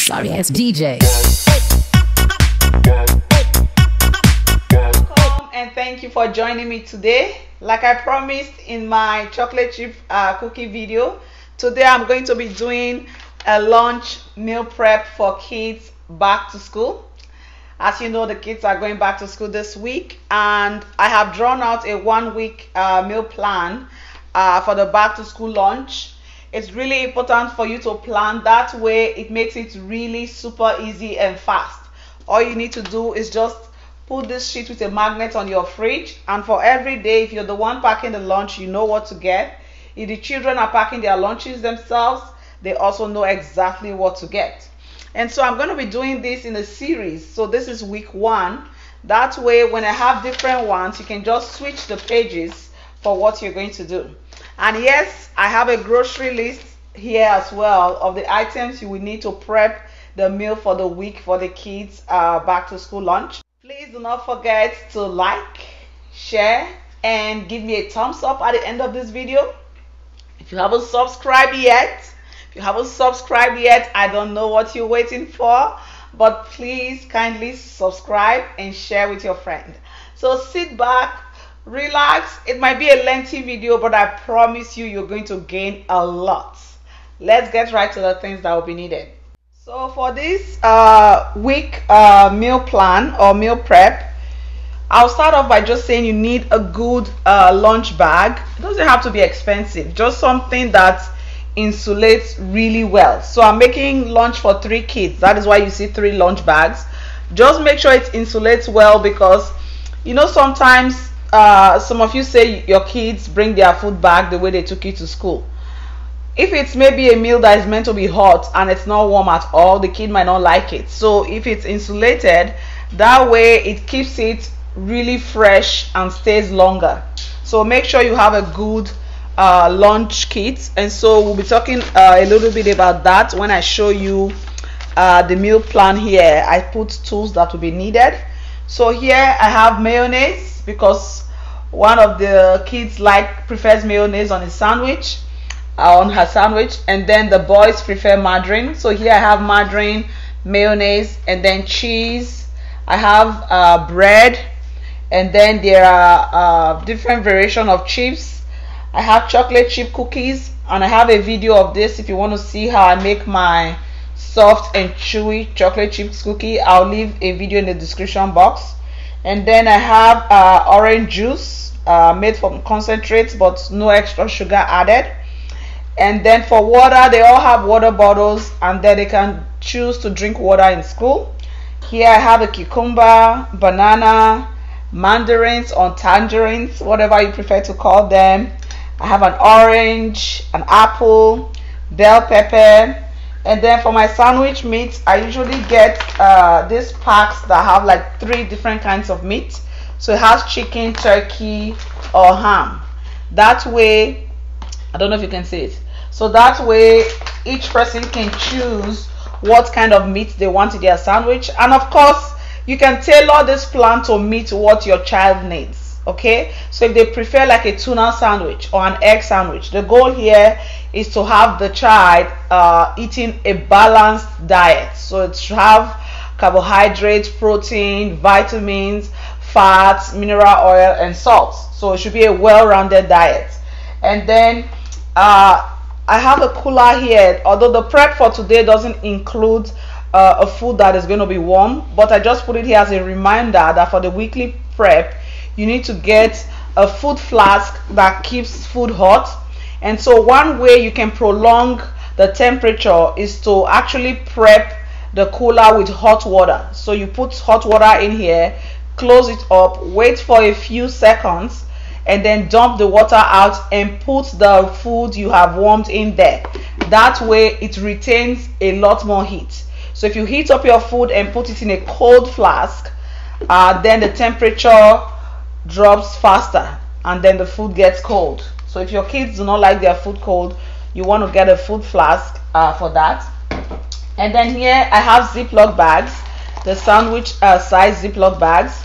Sorry ass DJ. Welcome and thank you for joining me today. Like I promised in my chocolate chip cookie video, today I'm going to be doing a lunch meal prep for kids back to school. As you know, the kids are going back to school this week, and I have drawn out a 1 week meal plan for the back to school lunch. It's really important for you to plan that way. It makes it really super easy and fast. All you need to do is just put this sheet with a magnet on your fridge, and for every day, if you're the one packing the lunch, you know what to get. If the children are packing their lunches themselves, they also know exactly what to get. And so I'm going to be doing this in a series. So this is week 1. That way, when I have different ones, you can just switch the pages for what you're going to do. And yes, I have a grocery list here as well of the items you will need to prep the meal for the week for the kids back to school lunch. Please do not forget to like, share, and give me a thumbs up at the end of this video. If you haven't subscribed yet, I don't know what you're waiting for, but please kindly subscribe and share with your friend. So sit back, relax. It might be a lengthy video, but I promise you, you're going to gain a lot. Let's get right to the things that will be needed. So for this week meal plan or meal prep, I'll start off by just saying you need a good lunch bag. It doesn't have to be expensive, just something that insulates really well. So I'm making lunch for 3 kids. That is why you see 3 lunch bags. Just make sure it insulates well, because you know sometimes some of you say your kids bring their food back the way they took it to school. If it's maybe a meal that is meant to be hot and it's not warm at all, the kid might not like it. So if it's insulated, that way it keeps it really fresh and stays longer. So make sure you have a good lunch kit, and so we'll be talking a little bit about that when I show you the meal plan. Here I put tools that will be needed. So here I have mayonnaise, because one of the kids prefers mayonnaise on his sandwich, on her sandwich, and then the boys prefer margarine. So here I have margarine, mayonnaise, and then cheese. I have bread, and then there are different variation of chips. I have chocolate chip cookies, and I have a video of this if you want to see how I make my soft and chewy chocolate chip cookie. I'll leave a video in the description box. And then I have orange juice made from concentrates, but no extra sugar added. And then for water, they all have water bottles, and then they can choose to drink water in school. Here I have a cucumber, banana, mandarins or tangerines, whatever you prefer to call them. I have an orange, an apple, bell pepper, and then for my sandwich meat, I usually get these packs that have like 3 different kinds of meat. So it has chicken, turkey, or ham. That way, I don't know if you can see it. So that way, each person can choose what kind of meat they want in their sandwich. And of course, you can tailor this plan to meet what your child needs. Okay, so if they prefer like a tuna sandwich or an egg sandwich, the goal here is to have the child eating a balanced diet. So it should have carbohydrates, protein, vitamins, fats, mineral oil, and salt. So it should be a well-rounded diet. And then I have a cooler here, although the prep for today doesn't include a food that is going to be warm, but I just put it here as a reminder that for the weekly prep, you need to get a food flask that keeps food hot. And so one way you can prolong the temperature is to actually prep the cooler with hot water. So you put hot water in here, close it up, wait for a few seconds, and then dump the water out and put the food you have warmed in there. That way it retains a lot more heat. So if you heat up your food and put it in a cold flask, then the temperature drops faster and then the food gets cold. So if your kids do not like their food cold, you want to get a food flask for that. And then here I have Ziploc bags, the sandwich size Ziploc bags.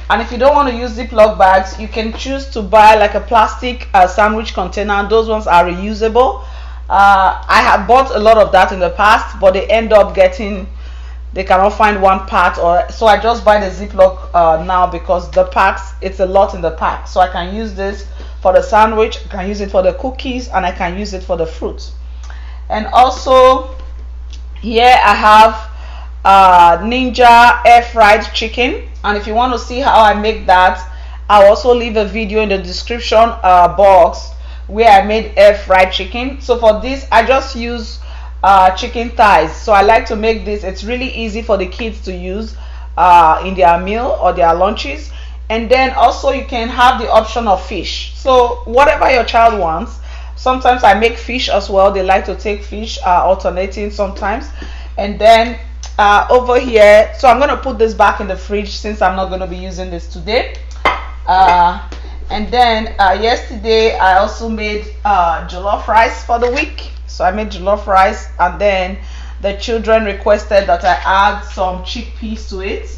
And if you don't want to use Ziploc bags, you can choose to buy like a plastic sandwich container. Those ones are reusable. I have bought a lot of that in the past, but they end up getting, they cannot find one part, or so I just buy the Ziploc now, because the packs, it's a lot in the pack. So I can use this for the sandwich, I can use it for the cookies, and I can use it for the fruit. And also here I have Ninja air fried chicken, and if you want to see how I make that, I'll also leave a video in the description box where I made air fried chicken. So for this I just use chicken thighs. So I like to make this, it's really easy for the kids to use in their meal or their lunches. And then also you can have the option of fish, so whatever your child wants. Sometimes I make fish as well, they like to take fish, alternating sometimes. And then over here, so I'm going to put this back in the fridge since I'm not going to be using this today. And then yesterday I also made jollof rice for the week. So I made jollof rice, and then the children requested that I add some chickpeas to it.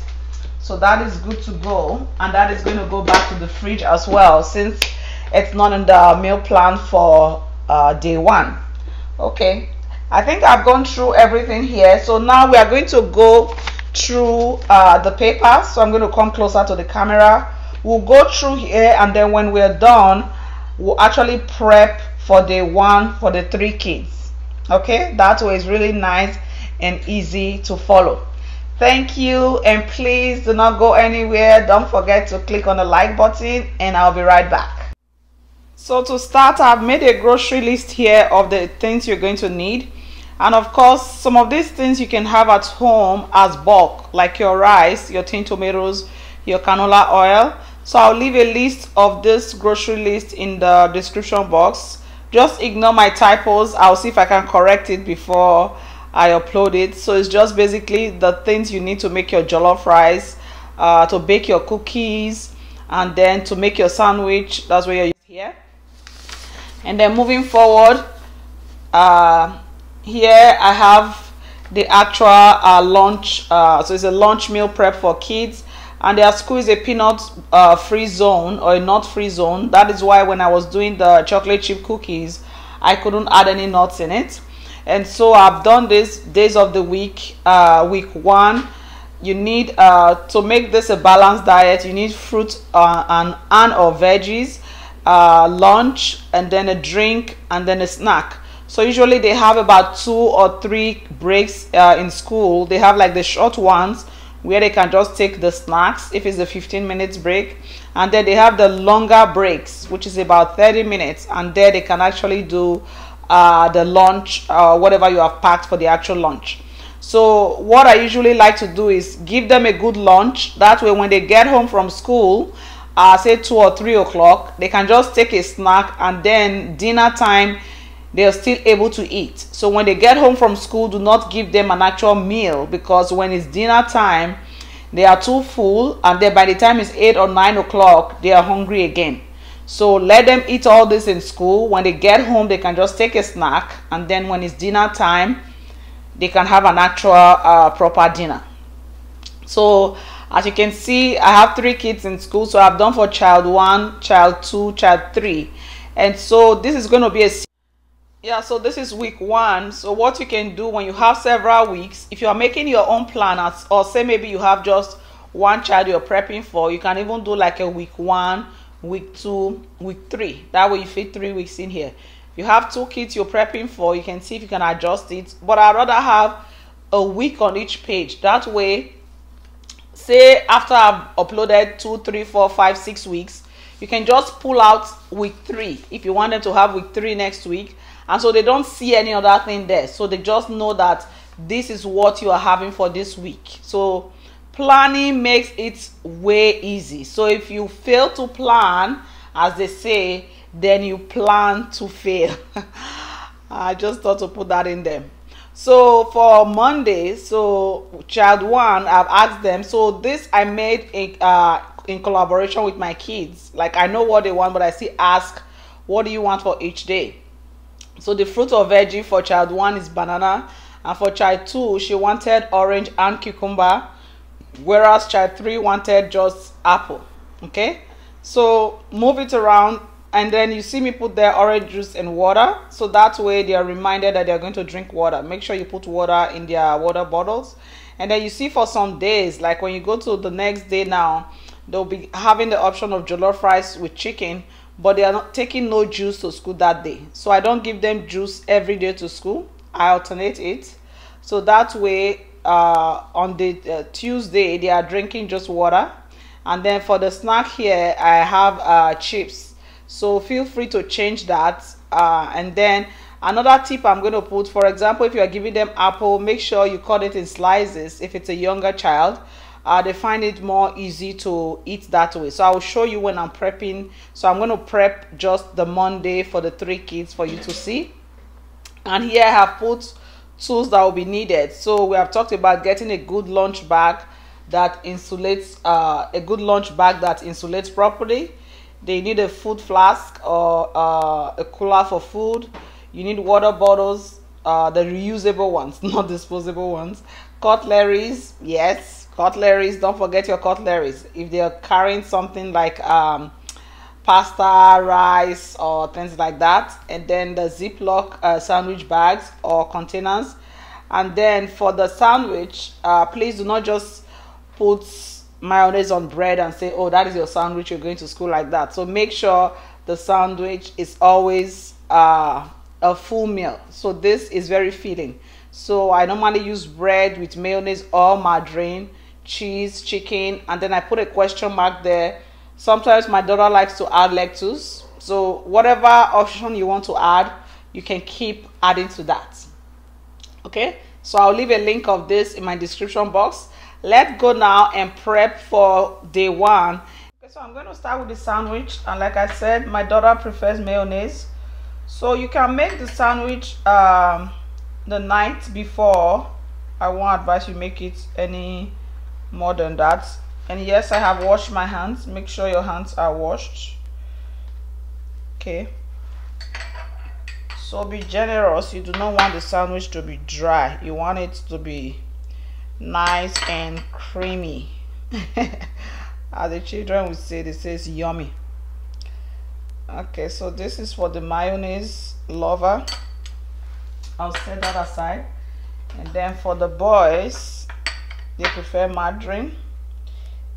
So that is good to go, and that is going to go back to the fridge as well, since it's not in the meal plan for day one. Okay, I think I've gone through everything here. So now we are going to go through the papers. So I'm going to come closer to the camera. We'll go through here, and then when we're done, we'll actually prep for day one for the 3 kids. Okay, that way is really nice and easy to follow. Thank you, and please do not go anywhere. Don't forget to click on the like button, and I'll be right back. So to start, I've made a grocery list here of the things you're going to need. And of course, some of these things you can have at home as bulk, like your rice, your tin tomatoes, your canola oil. So I'll leave a list of this grocery list in the description box. Just ignore my typos. I'll see if I can correct it before I upload it. So it's just basically the things you need to make your jollof rice, to bake your cookies, and then to make your sandwich. That's what you're using here. And then moving forward, here I have the actual lunch. So it's a lunch meal prep for kids, and their school is a peanut free zone, or a nut free zone. That is why when I was doing the chocolate chip cookies, I couldn't add any nuts in it. And so I've done this days of the week. Week 1, you need to make this a balanced diet, you need fruit and or veggies, lunch, and then a drink, and then a snack. So usually they have about 2 or 3 breaks in school. They have like the short ones where they can just take the snacks if it's a 15 minutes break, and then they have the longer breaks, which is about 30 minutes, and there they can actually do the lunch, whatever you have packed for the actual lunch. So what I usually like to do is give them a good lunch. That way when they get home from school, say 2 or 3 o'clock, they can just take a snack, and then dinner time they're still able to eat. So when they get home from school, do not give them an actual meal, because when it's dinner time they are too full, and then by the time it's 8 or 9 o'clock they are hungry again. So let them eat all this in school. When they get home, they can just take a snack, and then when it's dinner time, they can have an actual proper dinner. So as you can see, I have 3 kids in school. So I've done for child 1, child 2, child 3, and so this is going to be a so this is week 1. So what you can do when you have several weeks, if you are making your own plan, or say maybe you have just 1 child you're prepping for, you can even do like a week 1, week 2, week 3. That way you fit 3 weeks in here. If you have 2 kids you're prepping for, you can see if you can adjust it, but I'd rather have a week on each page. That way, say after I've uploaded 2, 3, 4, 5, 6 weeks, you can just pull out week 3 if you wanted to have week 3 next week, and so they don't see any other thing there. So they just know that this is what you are having for this week. So planning makes it way easy. So if you fail to plan, as they say, then you plan to fail. I just thought to put that in there. So for Monday, so child 1, I've asked them. So this I made in collaboration with my kids. Like I know what they want, but I still ask, what do you want for each day? So the fruit or veggie for child 1 is banana, and for child 2 she wanted orange and cucumber, whereas child 3 wanted just apple. Okay, so move it around And then you see me put their orange juice and water, so that way they are reminded that they're going to drink water. Make sure you put water in their water bottles. And then you see for some days, like when you go to the next day now, they'll be having the option of jollof rice with chicken, but they are not taking no juice to school that day. So I don't give them juice every day to school. I alternate it, so that way on the Tuesday they are drinking just water. And then for the snack here I have chips, so feel free to change that. And then another tip I'm going to put, for example, if you are giving them apple, make sure you cut it in slices. If it's a younger child, they find it more easy to eat that way. So I will show you when I'm prepping. So I'm going to prep just the Monday for the 3 kids for you to see. And here I have put tools that will be needed. So we have talked about getting a good lunch bag that insulates, properly. They need a food flask or a cooler for food. You need water bottles, the reusable ones, not disposable ones. Cutleries, yes, cutleries. Don't forget your cutleries. If they are carrying something like pasta, rice, or things like that. And then the Ziploc sandwich bags or containers. And then for the sandwich, please do not just put mayonnaise on bread and say, oh, that is your sandwich, you're going to school, like that. So make sure the sandwich is always a full meal. So this is very filling. So I normally use bread with mayonnaise or margarine, cheese, chicken, and then I put a question mark there. Sometimes my daughter likes to add lettuce, so whatever option you want to add, you can keep adding to that. Okay, so I'll leave a link of this in my description box. Let's go now and prep for day 1. Okay, so I'm going to start with the sandwich, and like I said, my daughter prefers mayonnaise, so you can make the sandwich the night before. I won't advise you make it any more than that. And yes, I have washed my hands. Make sure your hands are washed. Okay, so be generous. You do not want the sandwich to be dry. You want it to be nice and creamy. As the children would say, they say it's yummy. Okay, so this is for the mayonnaise lover. I'll set that aside. And then for the boys, they prefer margarine.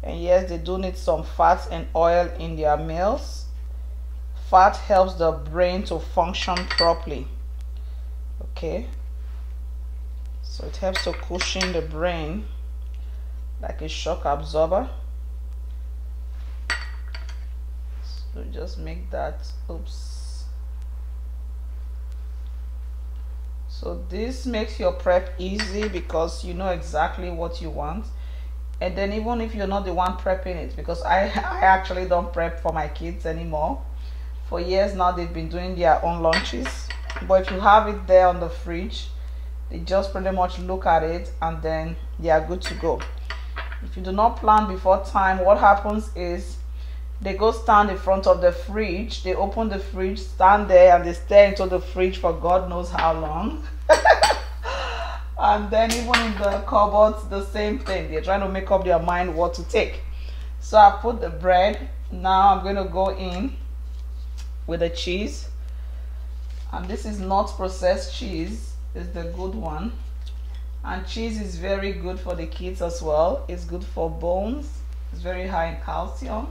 And yes, they do need some fat and oil in their meals. Fat helps the brain to function properly. Okay, so it helps to cushion the brain like a shock absorber. So just make that, oops. So this makes your prep easy because you know exactly what you want. And then even if you're not the one prepping it, because I actually don't prep for my kids anymore. For years now they've been doing their own lunches. But if you have it there on the fridge, they just pretty much look at it and then they are good to go. If you do not plan before time, what happens is they go stand in front of the fridge, they open the fridge, stand there, and they stare into the fridge for God knows how long. And then even in the cupboards, the same thing. They're trying to make up their mind what to take. So I put the bread. Now I'm going to go in with the cheese. And this is not processed cheese. It's the good one. And cheese is very good for the kids as well. It's good for bones. It's very high in calcium.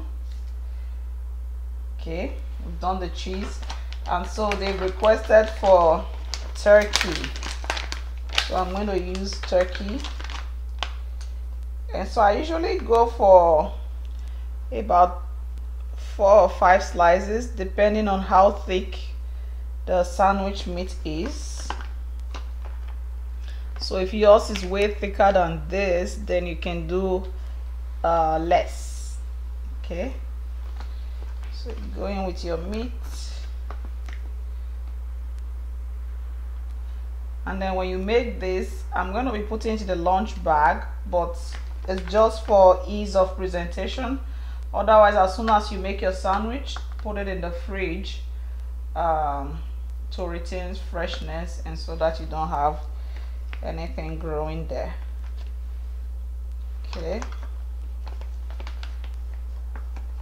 Okay, we've done the cheese. And so they've requested for turkey. So I'm going to use turkey. And so I usually go for about 4 or 5 slices depending on how thick the sandwich meat is. So if yours is way thicker than this, then you can do less. Okay, so you go in with your meat. And then when you make this, I'm going to be putting it in the lunch bag, but it's just for ease of presentation. Otherwise, as soon as you make your sandwich, put it in the fridge to retain freshness and so that you don't have anything growing there. Okay.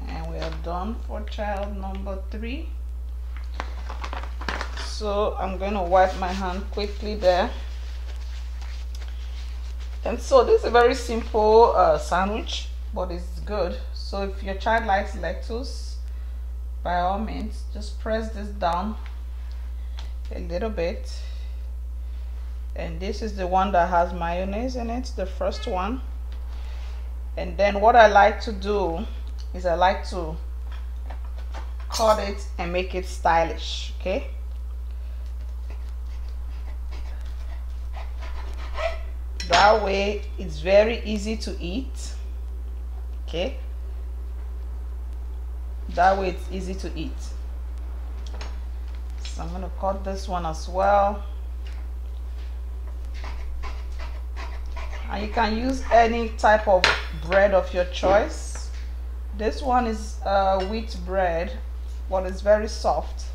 And we are done for child number 3. So I'm going to wipe my hand quickly there. And so this is a very simple sandwich, but it's good. So if your child likes lettuce, by all means just press this down a little bit. And this is the one that has mayonnaise in it, the first one. And then what I like to do is I like to cut it and make it stylish. Okay, that way it's very easy to eat. Okay, that way it's easy to eat. So I'm going to cut this one as well. And you can use any type of bread of your choice. This one is wheat bread, but it's very soft.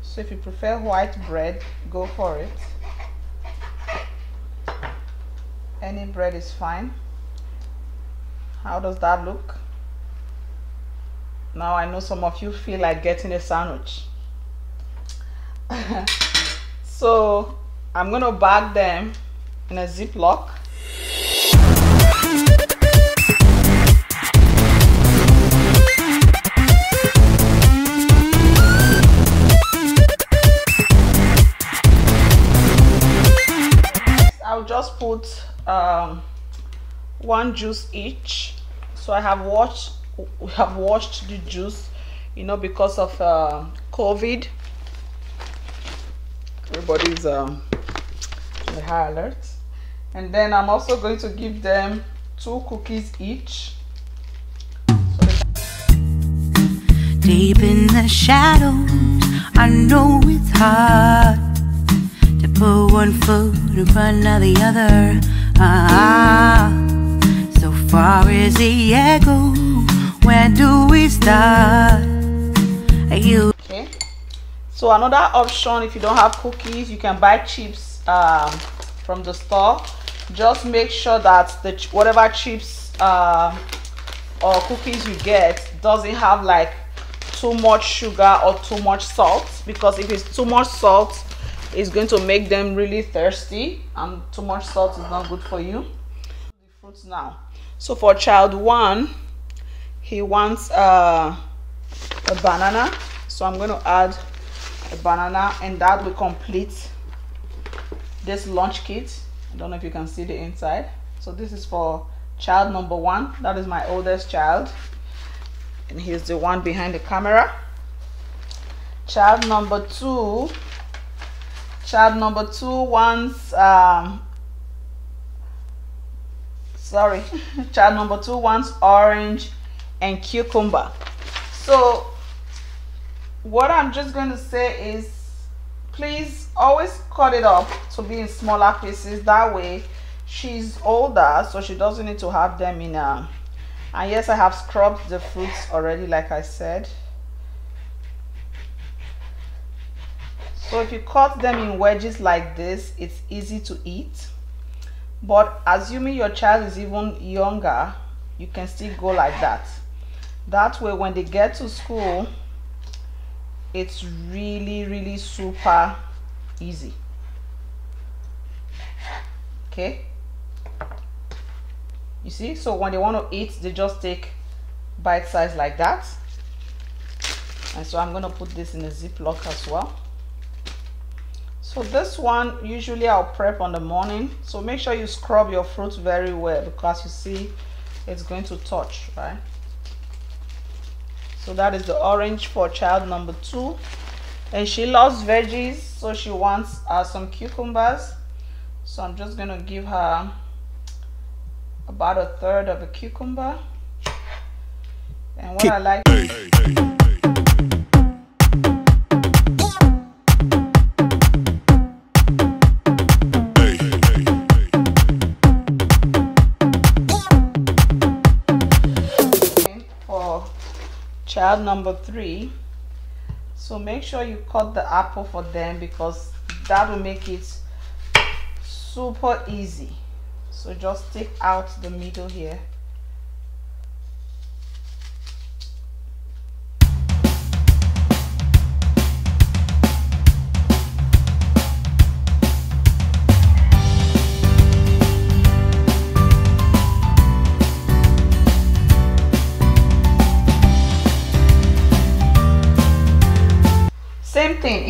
So if you prefer white bread, go for it. Any bread is fine. How does that look? Now I know some of you feel like getting a sandwich. So I'm going to bag them in a Ziploc. I'll just put 1 juice each. So I have washed the juice, you know, because of COVID. Everybody's on the high alert. And then I'm also going to give them 2 cookies each. Deep in the shadows, I know it's hard to put one foot in front of the other. So far as the echo, where do we start? Okay. So another option, if you don't have cookies, you can buy chips from the store. Just make sure that whatever chips or cookies you get doesn't have like too much sugar or too much salt, because if it's too much salt, it's going to make them really thirsty, and too much salt is not good for you. The fruits now. So for child 1, he wants a banana, so I'm going to add a banana, and that will complete this lunch kit. I don't know if you can see the inside. So this is for child number 1. That is my oldest child, and he's the one behind the camera. Child number 2 wants child number 2 wants orange and cucumber. So what I'm just going to say is, please always cut it up to be in smaller pieces. That way she's older, so she doesn't need to have them in and yes, I have scrubbed the fruits already, like I said. So if you cut them in wedges like this, it's easy to eat. But assuming your child is even younger, you can still go like that. That way when they get to school, it's really super easy. Okay, you see, so when they want to eat, they just take bite size like that. And so I'm going to put this in a Ziploc as well. So this one usually I'll prep on the morning, so make sure you scrub your fruit very well, because you see it's going to touch, right? So that is the orange for child number 2, and she loves veggies, so she wants some cucumbers. So I'm just going to give her about 1/3 of a cucumber. And what I like for child number 3, so make sure you cut the apple for them, because that will make it super easy. So just take out the middle here.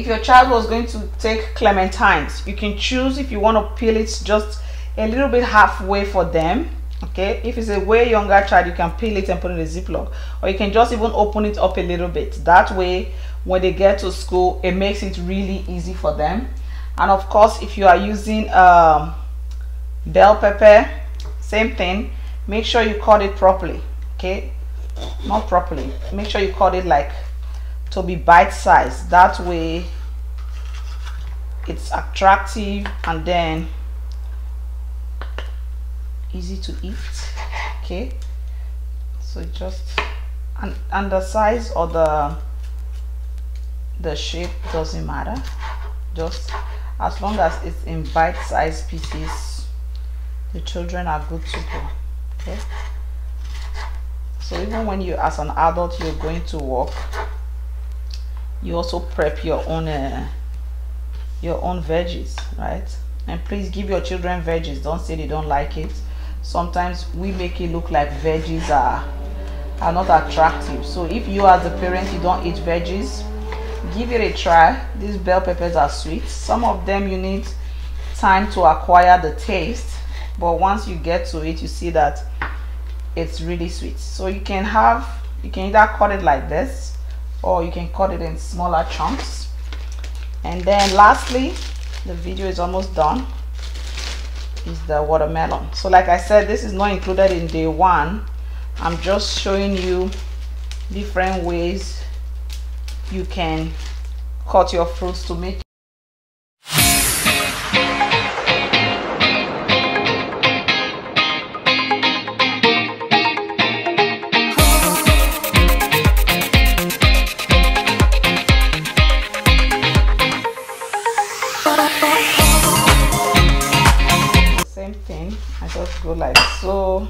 if your child was going to take clementines, you can choose if you want to peel it just a little bit halfway for them. Okay, if it's a way younger child, you can peel it and put it in a Ziploc, or you can just even open it up a little bit. That way when they get to school, it makes it really easy for them. And of course, if you are using bell pepper, same thing. Make sure you cut it properly. Okay, not properly, make sure you cut it like to be bite-sized. That way it's attractive and then easy to eat. Okay, so just and the size or the shape doesn't matter, just as long as it's in bite-sized pieces, the children are good to go. Okay, so even when you as an adult you're going to work, you also prep your own veggies, right? And please give your children veggies. Don't say they don't like it. Sometimes we make it look like veggies are not attractive. So if you as a parent you don't eat veggies, give it a try. These bell peppers are sweet. Some of them you need time to acquire the taste, but once you get to it, you see that it's really sweet. So you can either cut it like this, or you can cut it in smaller chunks. And then lastly, the video is almost done, is the watermelon. So like I said, this is not included in day one. I'm just showing you different ways you can cut your fruits to make same thing. I just go like so.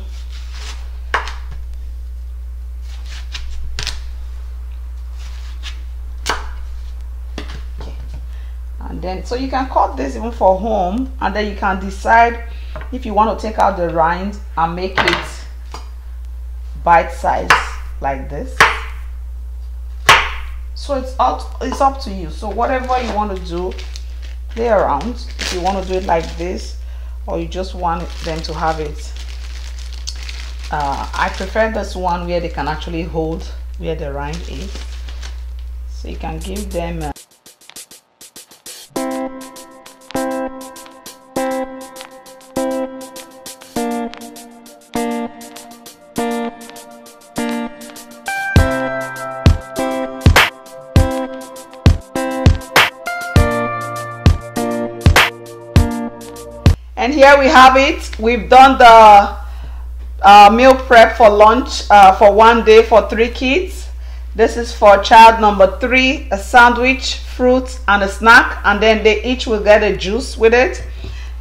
Okay, and then so you can cut this even for home, and then you can decide if you want to take out the rind and make it bite size like this. So it's up to you. So whatever you want to do, play around. If you want to do it like this, or you just want them to have it, I prefer this one where they can actually hold where the rind is, so you can give them and here we have it. We've done the meal prep for lunch for one day for 3 kids. This is for child number 3, a sandwich, fruit, and a snack, and then they each will get a juice with it.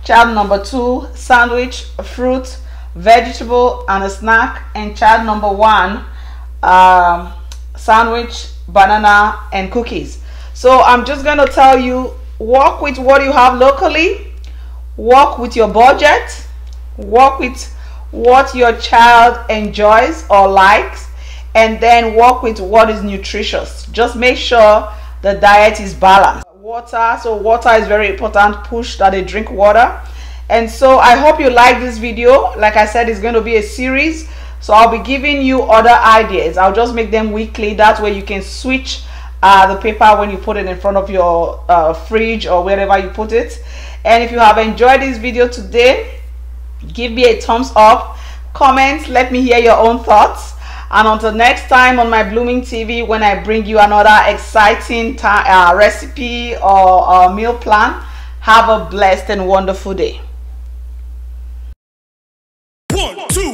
Child number 2, sandwich, fruit, vegetable, and a snack. And child number 1, sandwich, banana, and cookies. So I'm just going to tell you, work with what you have locally. Work with your budget, work with what your child enjoys or likes, and then work with what is nutritious. Just make sure the diet is balanced. Water, so water is very important. Push that they drink water. And so I hope you like this video. Like I said, it's going to be a series, so I'll be giving you other ideas. I'll just make them weekly. That way you can switch the paper when you put it in front of your fridge or wherever you put it. And if you have enjoyed this video today, give me a thumbs up, comment, let me hear your own thoughts. And until next time on my Blooming TV, when I bring you another exciting recipe or meal plan, have a blessed and wonderful day. 1, 2